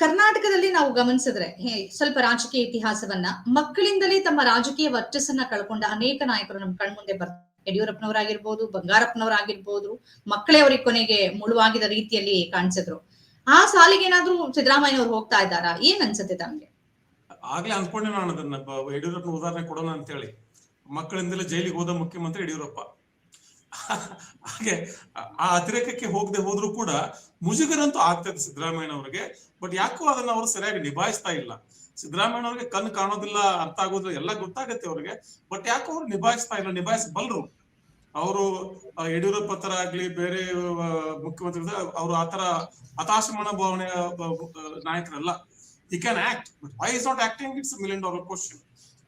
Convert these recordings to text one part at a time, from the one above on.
ಕರ್ನಾಟಕದಲ್ಲಿ ನಾವು ಗಮನಿಸಿದ್ರೆ ಸ್ವಲ್ಪ ರಾಜಕೀಯ ಇತಿಹಾಸವನ್ನ ಮಕ್ಕಳಿಂದಲೇ ತಮ್ಮ ರಾಜಕೀಯ ವರ್ಚಸ್ಸನ್ನ ಕಳ್ಕೊಂಡ ಅನೇಕ ನಾಯಕರು ನಮ್ಮ ಕಣ್ಮುಂದೆ ಬರ್ತಾರೆ. ಯಡಿಯೂರಪ್ಪನವರಾಗಿರ್ಬೋದು, ಬಂಗಾರಪ್ಪನವರಾಗಿರ್ಬೋದು, ಮಕ್ಕಳೇ ಅವ್ರಿಗೆ ಕೊನೆಗೆ ಮುಳುವಾಗಿದ ರೀತಿಯಲ್ಲಿ ಕಾಣಿಸಿದ್ರು. ಆ ಸಾಲಿಗೆ ಏನಾದ್ರೂ ಸಿದ್ದರಾಮಯ್ಯನವ್ರು ಹೋಗ್ತಾ ಇದ್ದಾರಾ? ಏನ್ ಅನ್ಸುತ್ತೆ ತಮ್ಗೆ? ಆಗ್ಲೇ ಅನ್ಕೊಂಡೆ ನಾನು ಅದನ್ನ ಯಡಿಯೂರಪ್ಪನ ಉದಾಹರಣೆ ಕೊಡೋಣ ಅಂತ ಹೇಳಿ. ಮಕ್ಕಳಿಂದಲೇ ಜೈಲಿಗೆ ಹೋದ ಮುಖ್ಯಮಂತ್ರಿ ಯಡಿಯೂರಪ್ಪ. ಹಾಗೆ ಆ ಅತಿರೇಕಕ್ಕೆ ಹೋಗದೆ ಹೋದ್ರು ಕೂಡ ಮುಜುಗರಂತೂ ಆಗ್ತದೆ ಸಿದ್ದರಾಮಯ್ಯನವ್ರಿಗೆ. ಬಟ್ ಯಾಕೋ ಅದನ್ನ ಅವರು ಸರಿಯಾಗಿ ನಿಭಾಯಿಸ್ತಾ ಇಲ್ಲ. ಸಿದ್ದರಾಮಯ್ಯನವ್ರಿಗೆ ಕಣ್ಣು ಕಾಣೋದಿಲ್ಲ, ಅರ್ಥ ಆಗೋದಿಲ್ಲ, ಎಲ್ಲ ಗೊತ್ತಾಗತ್ತೆ ಅವ್ರಿಗೆ. ಬಟ್ ಯಾಕೋ ಅವ್ರು ನಿಭಾಯಿಸ್ತಾ ಇಲ್ಲ, ನಿಭಾಯಿಸಬಲ್ರು ಅವರು. ಯಡಿಯೂರಪ್ಪ ತರ ಆಗ್ಲಿ ಬೇರೆ ಮುಖ್ಯಮಂತ್ರಿ ಅವರು ಆತರ ಹತಾಶ ಮನೋಭಾವನೆಯ ನಾಯಕರಲ್ಲ. He can act, but why is not acting? It's $1 million question.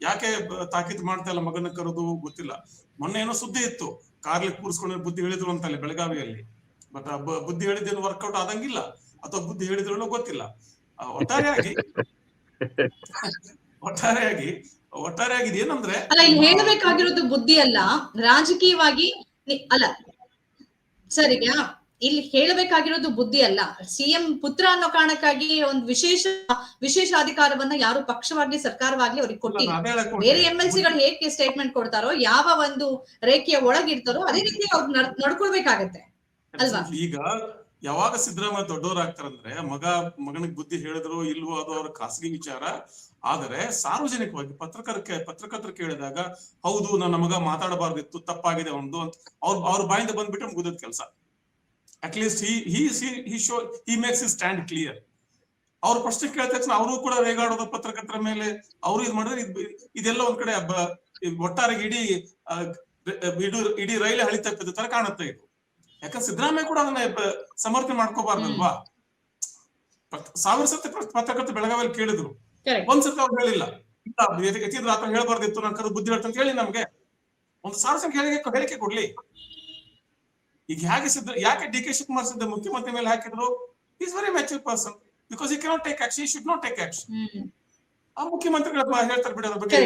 ಯಾಕೆ ತಾಕೀತು ಮಾಡ್ತಾ ಇಲ್ಲ ಮಗನ ಕರೆದು ಗೊತ್ತಿಲ್ಲ. ಮೊನ್ನೆ ಏನೋ ಸುದ್ದಿ ಇತ್ತು, ಕಾರ್ಲಿ ಕೂರಿಸ್ಕೊಂಡು ಬುದ್ಧಿ ಹೇಳಿದ್ರು ಅಂತಲ್ಲಿ ಬೆಳಗಾವಿಯಲ್ಲಿ. ಬಟ್ ಬುದ್ಧಿ ಹೇಳಿದ್ದೇನು ವರ್ಕೌಟ್ ಆದಂಗಿಲ್ಲ, ಅಥವಾ ಬುದ್ಧಿ ಹೇಳಿದ್ರು ಗೊತ್ತಿಲ್ಲ. ಒಟ್ಟಾರೆಯಾಗಿ ಏನಂದ್ರೆ ಅಲ್ಲ, ಇಲ್ಲಿ ಹೇಳಬೇಕಾಗಿರೋದು ಬುದ್ಧಿ ಅಲ್ಲ, ರಾಜಕೀಯವಾಗಿ ಅಲ್ಲ ಸರಿಗ ಇಲ್ಲಿ ಹೇಳಬೇಕಾಗಿರೋದು ಬುದ್ಧಿ ಅಲ್ಲ. ಸಿಎಂ ಪುತ್ರ ಅನ್ನೋ ಕಾರಣಕ್ಕಾಗಿ ಒಂದು ವಿಶೇಷ ಅಧಿಕಾರವನ್ನ ಯಾರು ಪಕ್ಷವಾಗ್ಲಿ ಸರ್ಕಾರವಾಗ್ಲಿ ಅವ್ರಿಗೆ ಕೊಟ್ಟಿಲ್ಲ. ಬೇರೆ MLC-ಗಳು ಹೇಗೆ ಸ್ಟೇಟ್ಮೆಂಟ್ ಕೊಡ್ತಾರೋ, ಯಾವ ಒಂದು ರೇಖೆಯ ಒಳಗಿರ್ತಾರೋ ಅದೇ ರೀತಿ ಅವ್ರು ನಡ್ಕೊಳ್ಬೇಕಾಗತ್ತೆ ಅಲ್ವಾ? ಈಗ ಯಾವಾಗ ಸಿದ್ದರಾಮಯ್ಯ ದೊಡ್ಡವರಾಗ್ತಾರಂದ್ರೆ ಮಗನಿಗೆ ಬುದ್ಧಿ ಹೇಳಿದ್ರು ಇಲ್ವೋ ಅದು ಅವ್ರ ಖಾಸಗಿ ವಿಚಾರ. ಆದರೆ ಸಾರ್ವಜನಿಕವಾಗಿ ಪತ್ರಕರ್ತರು ಕೇಳಿದಾಗ ಹೌದು ನನ್ನ ಮಗ ಮಾತಾಡಬಾರ್ದಿತ್ತು, ತಪ್ಪಾಗಿದೆ ಒಂದು ಅವ್ರ ಬಾಯಿಂದ ಬಂದ್ಬಿಟ್ರೆ ಮುಗಿದ ಕೆಲಸ. At least he makes his stand clear. ಅವ್ರ ಪ್ರಶ್ನೆ ಕೇಳಿದ ತಕ್ಷಣ ಅವರು ಕೂಡ ರೇಗಾಡೋದು ಪತ್ರಕರ್ತರ ಮೇಲೆ, ಅವರು ಇದು ಮಾಡಿದ್ರೆ ಇದೆಲ್ಲ ಒಂದ್ ಕಡೆ ಒಟ್ಟಾರೆ ಇಡೀ ರೈಲೇ ಹಳಿ ತಪ್ಪಿದ ತರ ಕಾಣುತ್ತೆ ಇದು. ಯಾಕಂದ್ರೆ ಸಿದ್ದರಾಮಯ್ಯ ಕೂಡ ಅದನ್ನ ಸಮರ್ಥನೆ ಮಾಡ್ಕೋಬಾರ್ದಲ್ವಾ? 1000 ಸತಿ ಪತ್ರಕರ್ತ ಬೆಳಗಾವಿಯಲ್ಲಿ ಕೇಳಿದ್ರು, ಒಂದ್ಸತಿ ಅವ್ರು ಹೇಳಿಲ್ಲ ಎತ್ತಿದ್ರು ಆತರ ಹೇಳ್ಬಾರ್ದಿತ್ತು, ನಾನು ಕರೆದು ಬುದ್ಧಿ ಹೇಳ್ತಂತ ಹೇಳಿ ನಮ್ಗೆ ಒಂದು 1000 ಸತಿ ಹೇಳಿಕೆ ಕೊಡ್ಲಿ. ಈಗ ಯಾಕೆ ಡಿ ಕೆ ಶಿವಕುಮಾರ್ ಸಿದ್ದ ಮುಖ್ಯಮಂತ್ರಿ ಮೇಲೆ ಹಾಕಿದ್ರು? Is very mature person, because he cannot take action, he should not take action. ಆ ಮುಖ್ಯಮಂತ್ರಿಗಳ ಹೇಳ್ತಾರೆ ಬಿಡಿ ಅದ್ರ ಬಗ್ಗೆ.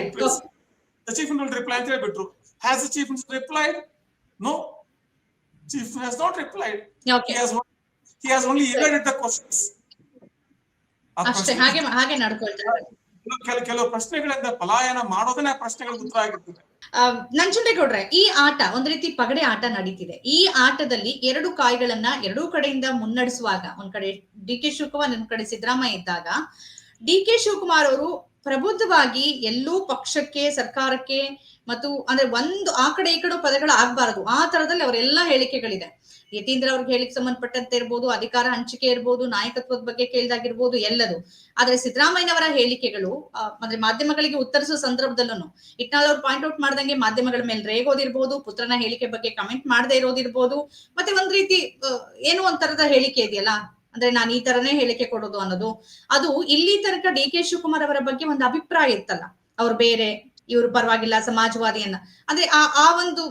The chief minister will reply ಅಂತ ಹೇಳ್ಬಿಟ್ರು. Has the chief minister replied? No, chief has not replied. He has only evaded the questions. ಅಷ್ಟೇ, ಹಾಗೆ ನಡ್ಕೊಳ್ತಾರೆ. ಕೆಲವು ಪ್ರಶ್ನೆಗಳಿಂದ ಪಲಾಯನ ಮಾಡೋದನ್ನ ಪ್ರಶ್ನೆಗಳಿಗೆ ಉತ್ತರ ಆಗಿರ್ತದೆ. ನಂಜುಂಡೇಗೌಡ್ರೆ, ಈ ಆಟ ಒಂದ್ ರೀತಿ ಪಗಡೆ ಆಟ ನಡೀತಿದೆ. ಈ ಆಟದಲ್ಲಿ 2 ಕಾಯಿಗಳನ್ನ ಎರಡೂ ಕಡೆಯಿಂದ ಮುನ್ನಡೆಸುವಾಗ, ಒಂದ್ ಕಡೆ DK ಶಿವಕುಮಾರ್, ಒಂದ್ ಕಡೆ ಸಿದ್ದರಾಮಯ್ಯ ಇದ್ದಾಗ, DK ಶಿವಕುಮಾರ್ ಅವರು ಪ್ರಬುದ್ಧವಾಗಿ ಎಲ್ಲೂ ಪಕ್ಷಕ್ಕೆ, ಸರ್ಕಾರಕ್ಕೆ ಮತ್ತು ಅಂದ್ರೆ ಒಂದು ಆ ಕಡೆ ಈ ಕಡೆ ಪದಗಳು ಆಗ್ಬಾರದು, ಆ ತರದಲ್ಲಿ ಅವರೆಲ್ಲಾ ಹೇಳಿಕೆಗಳಿದೆ. ಯತೀಂದ್ರ ಅವ್ರಿಗೆ ಹೇಳಿಕೆ ಸಂಬಂಧಪಟ್ಟಂತೆ ಇರ್ಬೋದು, ಅಧಿಕಾರ ಹಂಚಿಕೆ ಇರ್ಬೋದು, ನಾಯಕತ್ವದ ಬಗ್ಗೆ ಕೇಳಿದಾಗಿರ್ಬೋದು, ಎಲ್ಲದು. ಆದ್ರೆ ಸಿದ್ದರಾಮಯ್ಯನವರ ಹೇಳಿಕೆಗಳು ಅಂದ್ರೆ ಮಾಧ್ಯಮಗಳಿಗೆ ಉತ್ತರಿಸುವ ಸಂದರ್ಭದಲ್ಲೂ ಇಟ್ನಾಳ್ ಅವ್ರು ಪಾಯಿಂಟ್ ಔಟ್ ಮಾಡ್ದಂಗೆ ಮಾಧ್ಯಮಗಳ ಮೇಲೆ ರೇಗೋದಿರ್ಬೋದು, ಪುತ್ರನ ಹೇಳಿಕೆ ಬಗ್ಗೆ ಕಮೆಂಟ್ ಮಾಡದೇ ಇರೋದಿರ್ಬೋದು, ಮತ್ತೆ ಒಂದ್ ರೀತಿ ಏನೋ ಒಂಥರದ ಹೇಳಿಕೆ ಇದೆಯಲ್ಲ, ಅಂದ್ರೆ ನಾನು ಈ ತರನೇ ಹೇಳಿಕೆ ಕೊಡೋದು ಅನ್ನೋದು, ಅದು ಇಲ್ಲಿ ತನಕ DK ಶಿವಕುಮಾರ್ ಅವರ ಬಗ್ಗೆ ಒಂದು ಅಭಿಪ್ರಾಯ ಇತ್ತಲ್ಲ, ಅವ್ರು ಬೇರೆ, ಇವ್ರು ಪರವಾಗಿಲ್ಲ, ಸಮಾಜವಾದಿಯನ್ನ, ಅಂದ್ರೆ ಆ ಒಂದು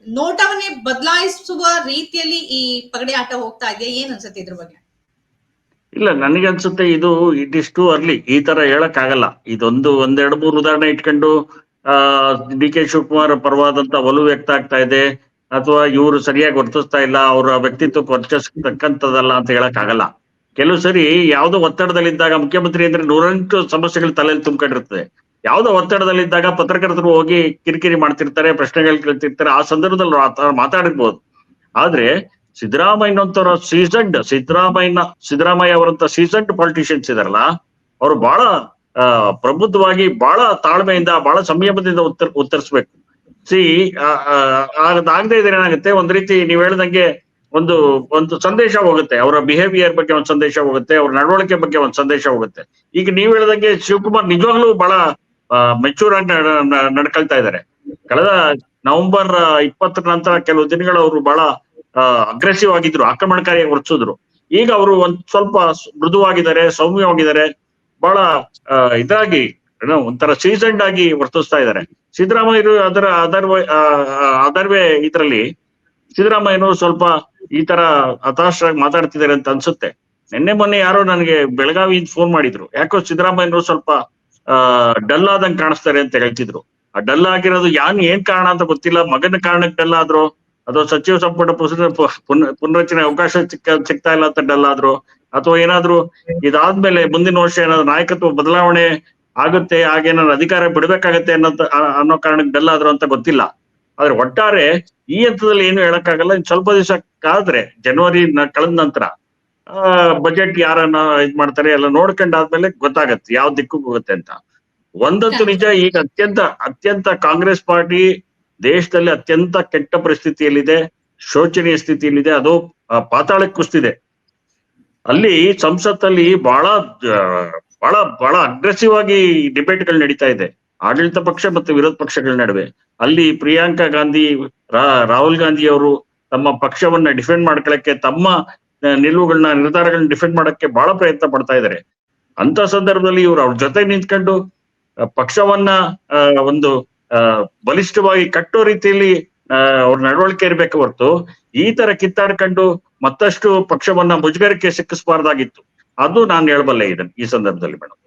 ನೋಟವನ್ನೇ ಬದಲಾಯಿಸುವ ರೀತಿಯಲ್ಲಿ ಈ ಪಗಡೆ ಆಟ ಹೋಗ್ತಾ ಇದೆಯಾ? ಏನ್ ಅನ್ಸುತ್ತೆ ಇದ್ರ ಬಗ್ಗೆ? ಇಲ್ಲ, ನನಗೆ ಅನ್ಸುತ್ತೆ ಇಟ್ ಇಸ್ ಟು ಅರ್ಲಿ ಈ ತರ ಹೇಳಕ್ ಆಗಲ್ಲ. ಒಂದೆರಡು 3 ಉದಾಹರಣೆ ಇಟ್ಕೊಂಡು DK ಶಿವಕುಮಾರ್ ಪರವಾದಂತ ಒಲವು ವ್ಯಕ್ತ ಆಗ್ತಾ ಇದೆ, ಅಥವಾ ಇವರು ಸರಿಯಾಗಿ ವರ್ತಿಸ್ತಾ ಇಲ್ಲ, ಅವರ ವ್ಯಕ್ತಿತ್ವಕ್ಕೆ ವರ್ತಿಸ್ತಕ್ಕಂಥದ್ದಲ್ಲ ಅಂತ ಹೇಳಕ್ ಆಗಲ್ಲ. ಕೆಲವು ಸರಿ ಯಾವ್ದೋ ಒತ್ತಡದಲ್ಲಿದ್ದಾಗ, ಮುಖ್ಯಮಂತ್ರಿ ಅಂದ್ರೆ 108 ಸಮಸ್ಯೆಗಳು ತಲೆಯಲ್ಲಿ ತುಂಬಿಕೊಂಡಿರ್ತದೆ. ಯಾವ್ದೋ ಒತ್ತಡದಲ್ಲಿದ್ದಾಗ ಪತ್ರಕರ್ತರು ಹೋಗಿ ಕಿರಿಕಿರಿ ಮಾಡ್ತಿರ್ತಾರೆ, ಪ್ರಶ್ನೆಗಳು ಕೇಳ್ತಿರ್ತಾರೆ, ಆ ಸಂದರ್ಭದಲ್ಲಿ ಮಾತಾಡಿರ್ಬೋದು. ಆದ್ರೆ ಸಿದ್ದರಾಮಯ್ಯನಂತರ ಸಿದ್ದರಾಮಯ್ಯ ಅವರಂತ ಸೀಸನ್ಡ್ ಪಾಲಿಟಿಷಿಯನ್ಸ್ ಇದಾರಲ್ಲ, ಅವರು ಬಹಳ ಪ್ರಬುದ್ಧವಾಗಿ, ಬಹಳ ತಾಳ್ಮೆಯಿಂದ, ಬಹಳ ಸಂಯಮದಿಂದ ಉತ್ತರಿಸ್ಬೇಕು. ಆಗದೆ ಇದ್ರೆ ಏನಾಗುತ್ತೆ, ಒಂದ್ ರೀತಿ ನೀವ್ ಹೇಳ್ದಂಗೆ ಒಂದು ಸಂದೇಶ ಹೋಗುತ್ತೆ, ಅವರ ಬಿಹೇವಿಯರ್ ಬಗ್ಗೆ ಒಂದು ಸಂದೇಶ ಹೋಗುತ್ತೆ, ಅವ್ರ ನಡವಳಿಕೆ ಬಗ್ಗೆ ಒಂದು ಸಂದೇಶ ಹೋಗುತ್ತೆ. ಈಗ ನೀವ್ ಹೇಳ್ದಂಗೆ ಶಿವಕುಮಾರ್ ನಿಜವಾಗ್ಲೂ ಬಹಳ ಮೆಚೂರ್ ಆಗಿ ನಡ್ಕೊಳ್ತಾ ಇದ್ದಾರೆ. ಕಳೆದ ನವೆಂಬರ್ 20 ನಂತರ ಕೆಲವು ದಿನಗಳು ಅವರು ಬಹಳ ಅಗ್ರೆಸಿವ್ ಆಗಿದ್ರು, ಆಕ್ರಮಣಕಾರಿಯಾಗಿ ವರ್ತಿಸಿದ್ರು. ಈಗ ಅವರು ಒಂದ್ ಸ್ವಲ್ಪ ಮೃದುವಾಗಿದ್ದಾರೆ, ಸೌಮ್ಯವಾಗಿದ್ದಾರೆ, ಬಹಳ ಇದಾಗಿ ಒಂಥರ ಸೀಸನ್ಡ್ ಆಗಿ ವರ್ತಿಸ್ತಾ ಇದ್ದಾರೆ. ಸಿದ್ದರಾಮಯ್ಯರು ಅದರ್ವೇ ಇದರಲ್ಲಿ ಸಿದ್ದರಾಮಯ್ಯನವರು ಸ್ವಲ್ಪ ಈ ತರ ಹತಾಶರಾಗಿ ಮಾತಾಡ್ತಿದ್ದಾರೆ ಅಂತ ಅನ್ಸುತ್ತೆ. ಮೊನ್ನೆ ಯಾರೋ ನನಗೆ ಬೆಳಗಾವಿಯಿಂದ ಫೋನ್ ಮಾಡಿದ್ರು, ಯಾಕೋ ಸಿದ್ದರಾಮಯ್ಯನವರು ಸ್ವಲ್ಪ ಡಲ್ ಆದಂಗೆ ಕಾಣಿಸ್ತಾರೆ ಅಂತ ಹೇಳ್ತಿದ್ರು. ಆ ಡಲ್ ಆಗಿರೋದು ಏನ್ ಕಾರಣ ಅಂತ ಗೊತ್ತಿಲ್ಲ. ಮಗನ ಕಾರಣಕ್ಕೆ ಡಲ್ ಆದ್ರು, ಅಥವಾ ಸಚಿವ ಸಂಪುಟ ಪುನರಚನೆ ಅವಕಾಶ ಸಿಗ್ತಾ ಇಲ್ಲ ಅಂತ ಡಲ್ ಆದ್ರು, ಅಥವಾ ಏನಾದ್ರು ಇದಾದ್ಮೇಲೆ ಮುಂದಿನ ವರ್ಷ ಏನಾದ್ರು ನಾಯಕತ್ವ ಬದಲಾವಣೆ ಆಗುತ್ತೆ, ಹಾಗೇನಾದ್ರು ಅಧಿಕಾರ ಬಿಡ್ಬೇಕಾಗತ್ತೆ ಅನ್ನೋ ಕಾರಣಕ್ಕೆ ಬೆಲ್ಲ ಆದ್ರು ಅಂತ ಗೊತ್ತಿಲ್ಲ. ಆದ್ರೆ ಒಟ್ಟಾರೆ ಈ ಹಂತದಲ್ಲಿ ಏನು ಹೇಳಕ್ಕಾಗಲ್ಲ. ಇನ್ ಸ್ವಲ್ಪ ದಿವಸ ಕಾದ್ರೆ ಜನವರಿ ಕಳೆದ ನಂತರ ಬಜೆಟ್ ಯಾರನ್ನ ಇದ್ ಮಾಡ್ತಾರೆ ಎಲ್ಲ ನೋಡ್ಕೊಂಡಾದ್ಮೇಲೆ ಗೊತ್ತಾಗತ್ತೆ ಯಾವ ದಿಕ್ಕು ಹೋಗುತ್ತೆ ಅಂತ. ಒಂದಂತೂ ನಿಜ, ಈಗ ಅತ್ಯಂತ ಕಾಂಗ್ರೆಸ್ ಪಾರ್ಟಿ ದೇಶದಲ್ಲಿ ಅತ್ಯಂತ ಕೆಟ್ಟ ಪರಿಸ್ಥಿತಿಯಲ್ಲಿದೆ, ಶೋಚನೀಯ ಸ್ಥಿತಿಯಲ್ಲಿದೆ, ಅದು ಪಾತಾಳಕ್ಕೆ ಕುಸ್ತಿದೆ. ಅಲ್ಲಿ ಸಂಸತ್ತಲ್ಲಿ ಬಹಳ ಅಗ್ರೆಸಿವ್ ಆಗಿ ಡಿಬೇಟ್ಗಳು ನಡೀತಾ ಇದೆ ಆಡಳಿತ ಪಕ್ಷ ಮತ್ತು ವಿರೋಧ ಪಕ್ಷಗಳ ನಡುವೆ. ಅಲ್ಲಿ ಪ್ರಿಯಾಂಕಾ ಗಾಂಧಿ, ರಾಹುಲ್ ಗಾಂಧಿ ಅವರು ತಮ್ಮ ಪಕ್ಷವನ್ನ ಡಿಫೆಂಡ್ ಮಾಡ್ಕೊಳಕ್ಕೆ, ತಮ್ಮ ನಿಲುವುಗಳನ್ನ ನಿರ್ಧಾರಗಳನ್ನ ಡಿಫೆಂಡ್ ಮಾಡಕ್ಕೆ ಬಹಳ ಪ್ರಯತ್ನ ಪಡ್ತಾ ಇದ್ದಾರೆ. ಅಂತ ಸಂದರ್ಭದಲ್ಲಿ ಇವ್ರು ಅವ್ರ ಜೊತೆ ನಿಂತ್ಕೊಂಡು ಪಕ್ಷವನ್ನ ಒಂದು ಬಲಿಷ್ಠವಾಗಿ ಕಟ್ಟೋ ರೀತಿಯಲ್ಲಿ ಅವ್ರ ನಡವಳಿಕೆ ಇರ್ಬೇಕು ಹೊರತು ಈ ತರ ಕಿತ್ತಾಡ್ಕೊಂಡು ಮತ್ತಷ್ಟು ಪಕ್ಷವನ್ನ ಮುಜುಗರಕ್ಕೆ ಸಿಕ್ಕಿಸಬಾರ್ದಾಗಿತ್ತು. ಅದು ನಾನು ಹೇಳಬಲ್ಲೆ ಇದನ್ನ ಈ ಸಂದರ್ಭದಲ್ಲಿ ಮೇಡಮ್.